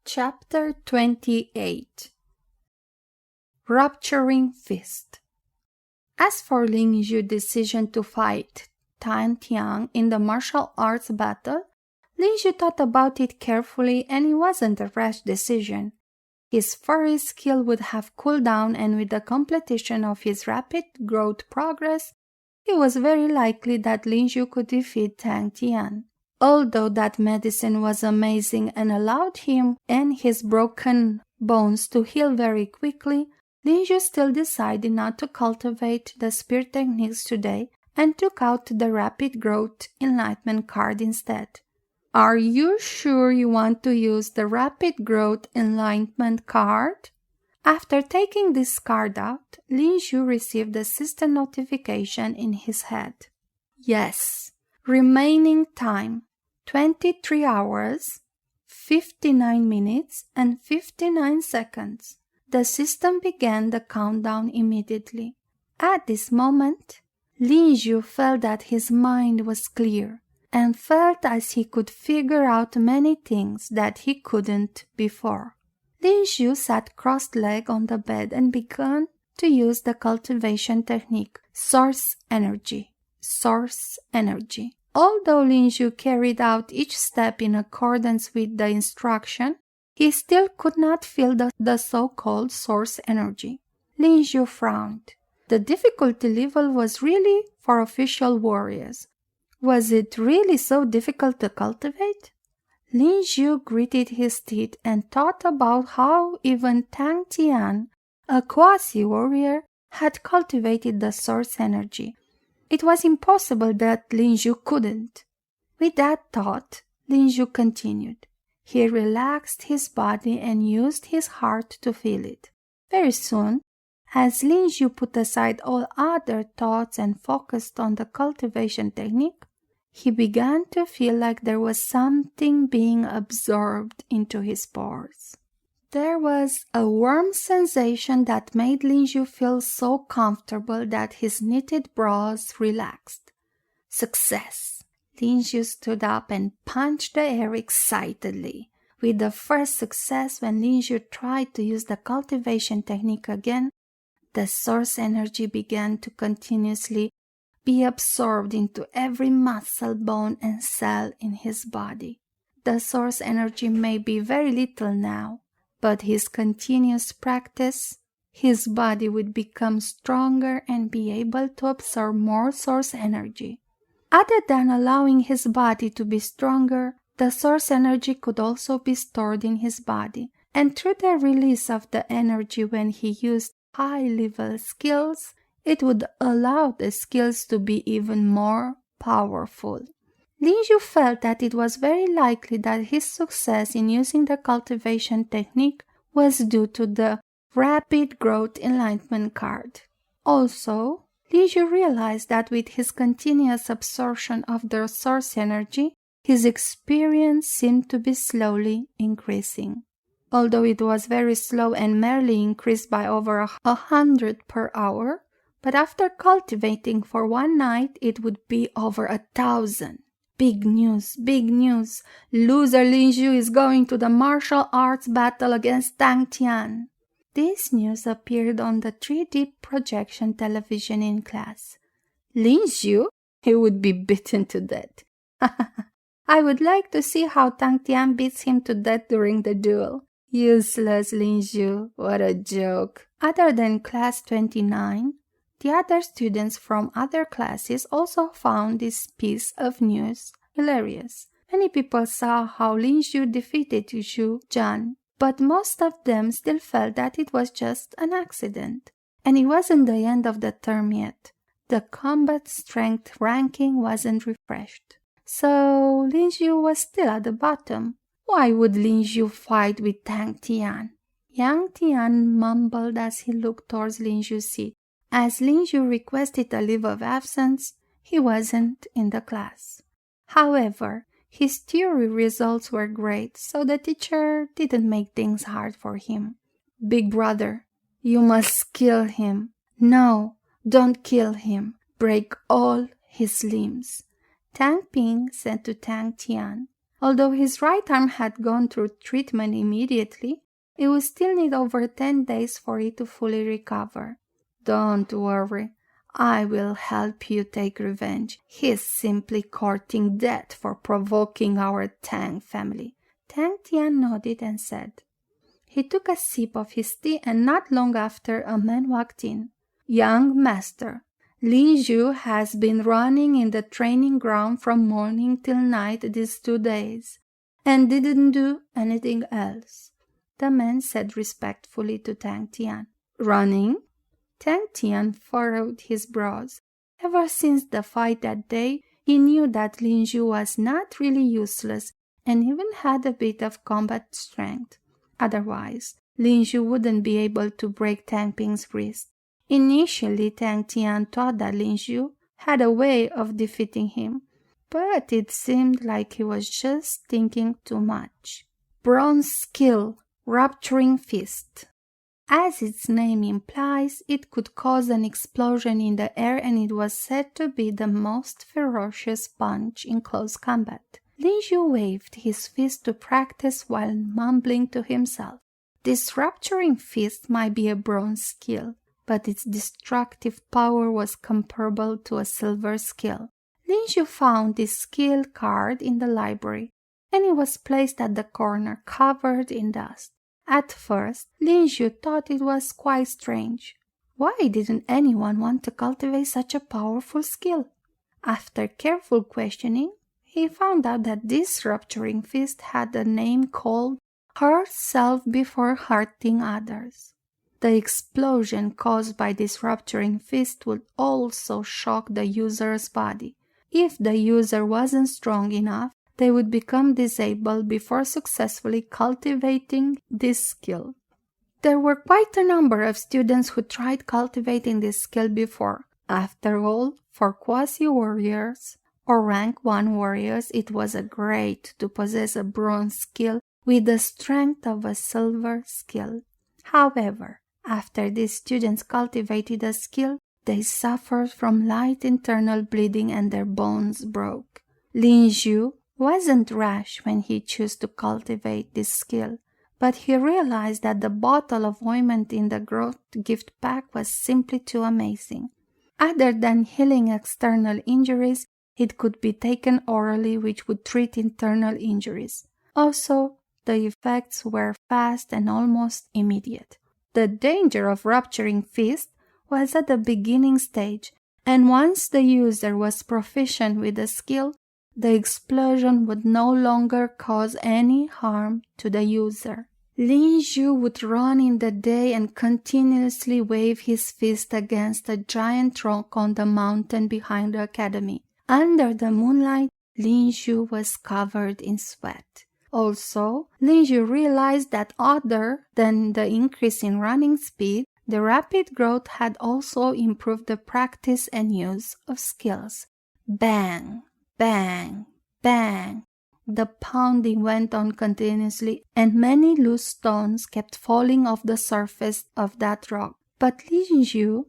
Chapter 28 Rupturing Fist. As for Lin Xiu's decision to fight Tang Tian in the martial arts battle, Lin Xiu thought about it carefully, and it wasn't a rash decision. His furry skill would have cooled down, and with the completion of his rapid growth progress, it was very likely that Lin Xiu could defeat Tang Tian. Although that medicine was amazing and allowed him and his broken bones to heal very quickly, Lin Xiu still decided not to cultivate the spirit techniques today and took out the rapid growth enlightenment card instead. Are you sure you want to use the rapid growth enlightenment card? After taking this card out, Lin Xiu received a system notification in his head. Yes. Remaining time 23 hours, 59 minutes and 59 seconds. The system began the countdown immediately. At this moment, Lin Xiu felt that his mind was clear and felt as he could figure out many things that he couldn't before. Lin Xiu sat cross-legged on the bed and began to use the cultivation technique, source energy. Although Lin Xiu carried out each step in accordance with the instruction, he still could not feel the so-called source energy. Lin Xiu frowned. The difficulty level was really for official warriors. Was it really so difficult to cultivate? Lin Xiu gritted his teeth and thought about how even Tang Tian, a quasi-warrior, had cultivated the source energy. It was impossible that Lin Xiu couldn't. With that thought, Lin Xiu continued. He relaxed his body and used his heart to feel it. Very soon, as Lin Xiu put aside all other thoughts and focused on the cultivation technique, he began to feel like there was something being absorbed into his pores. There was a warm sensation that made Lin Xiu feel so comfortable that his knitted brows relaxed. Success! Lin Xiu stood up and punched the air excitedly. With the first success, when Lin Xiu tried to use the cultivation technique again, the source energy began to continuously be absorbed into every muscle, bone, and cell in his body. The source energy may be very little now, but his continuous practice, his body would become stronger and be able to absorb more source energy. Other than allowing his body to be stronger, the source energy could also be stored in his body, and through the release of the energy when he used high-level skills, it would allow the skills to be even more powerful. Lin Xiu felt that it was very likely that his success in using the cultivation technique was due to the rapid growth enlightenment card. Also, Lin Xiu realized that with his continuous absorption of the source energy, his experience seemed to be slowly increasing. Although it was very slow and merely increased by over 100 per hour, but after cultivating for one night, it would be over 1,000. Big news, big news. Loser Lin Xiu is going to the martial arts battle against Tang Tian. This news appeared on the 3D projection television in class. Lin Xiu? He would be beaten to death. I would like to see how Tang Tian beats him to death during the duel. Useless Lin Xiu, what a joke. Other than class 29, the other students from other classes also found this piece of news hilarious. Many people saw how Lin Xiu defeated Xu Zhan, but most of them still felt that it was just an accident, and it wasn't the end of the term yet. The combat strength ranking wasn't refreshed, so Lin Xiu was still at the bottom. Why would Lin Xiu fight with Tang Tian? Yang Tian mumbled as he looked towards Lin Xiu's seat. As Lin Xiu requested a leave of absence, he wasn't in the class. However, his theory results were great, so the teacher didn't make things hard for him. Big brother, you must kill him. No, don't kill him. Break all his limbs. Tang Ping said to Tang Tian. Although his right arm had gone through treatment immediately, it would still need over 10 days for it to fully recover. "Don't worry. I will help you take revenge. He's simply courting death for provoking our Tang family." Tang Tian nodded and said. He took a sip of his tea, and not long after a man walked in. "Young master, Lin Xiu has been running in the training ground from morning till night these 2 days, and didn't do anything else," the man said respectfully to Tang Tian. "Running?" Tang Tian furrowed his brows. Ever since the fight that day, he knew that Lin Xiu was not really useless and even had a bit of combat strength. Otherwise, Lin Xiu wouldn't be able to break Tang Ping's wrist. Initially, Tang Tian thought that Lin Xiu had a way of defeating him, but it seemed like he was just thinking too much. Bronze skill, Rupturing Fist. As its name implies, it could cause an explosion in the air, and it was said to be the most ferocious punch in close combat. Lin Xiu waved his fist to practice while mumbling to himself. This rupturing fist might be a bronze skill, but its destructive power was comparable to a silver skill. Lin Xiu found this skill card in the library, and it was placed at the corner, covered in dust. At first, Lin Xiu thought it was quite strange. Why didn't anyone want to cultivate such a powerful skill? After careful questioning, he found out that this rupturing fist had a name called "Hurt Self Before Hurting Others." The explosion caused by this rupturing fist would also shock the user's body. If the user wasn't strong enough, they would become disabled before successfully cultivating this skill. There were quite a number of students who tried cultivating this skill before. After all, for quasi-warriors or rank 1 warriors, it was great to possess a bronze skill with the strength of a silver skill. However, after these students cultivated the skill, they suffered from light internal bleeding and their bones broke. Lin Xiu wasn't rash when he chose to cultivate this skill, but he realized that the bottle of ointment in the growth gift pack was simply too amazing. Other than healing external injuries, it could be taken orally, which would treat internal injuries. Also, the effects were fast and almost immediate. The danger of rupturing fist was at the beginning stage, and once the user was proficient with the skill, the explosion would no longer cause any harm to the user. Lin Xiu would run in the day and continuously wave his fist against a giant rock on the mountain behind the academy. Under the moonlight, Lin Xiu was covered in sweat. Also, Lin Xiu realized that other than the increase in running speed, the rapid growth had also improved the practice and use of skills. Bang! Bang! Bang! The pounding went on continuously, and many loose stones kept falling off the surface of that rock. But Lin Xiu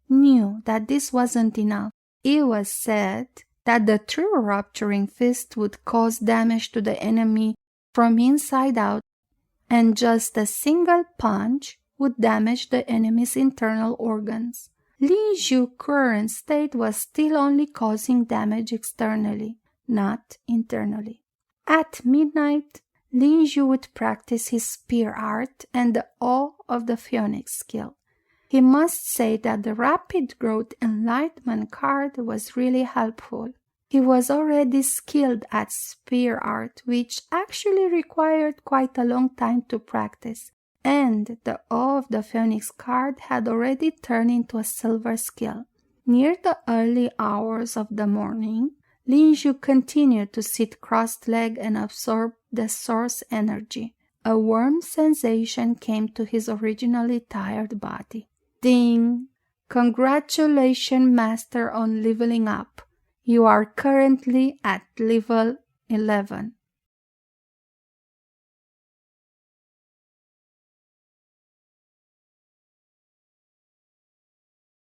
knew that this wasn't enough. It was said that the true rupturing fist would cause damage to the enemy from inside out, and just a single punch would damage the enemy's internal organs. Lin Xiu's current state was still only causing damage externally, not internally. At midnight, Lin Xiu would practice his spear art and the awe of the phoenix skill. He must say that the rapid growth enlightenment card was really helpful. He was already skilled at spear art, which actually required quite a long time to practice, and the awe of the phoenix card had already turned into a silver skill. Near the early hours of the morning, Lin Xiu continued to sit cross-legged and absorb the source energy. A warm sensation came to his originally tired body. Ding! Congratulations, Master, on leveling up. You are currently at level 11.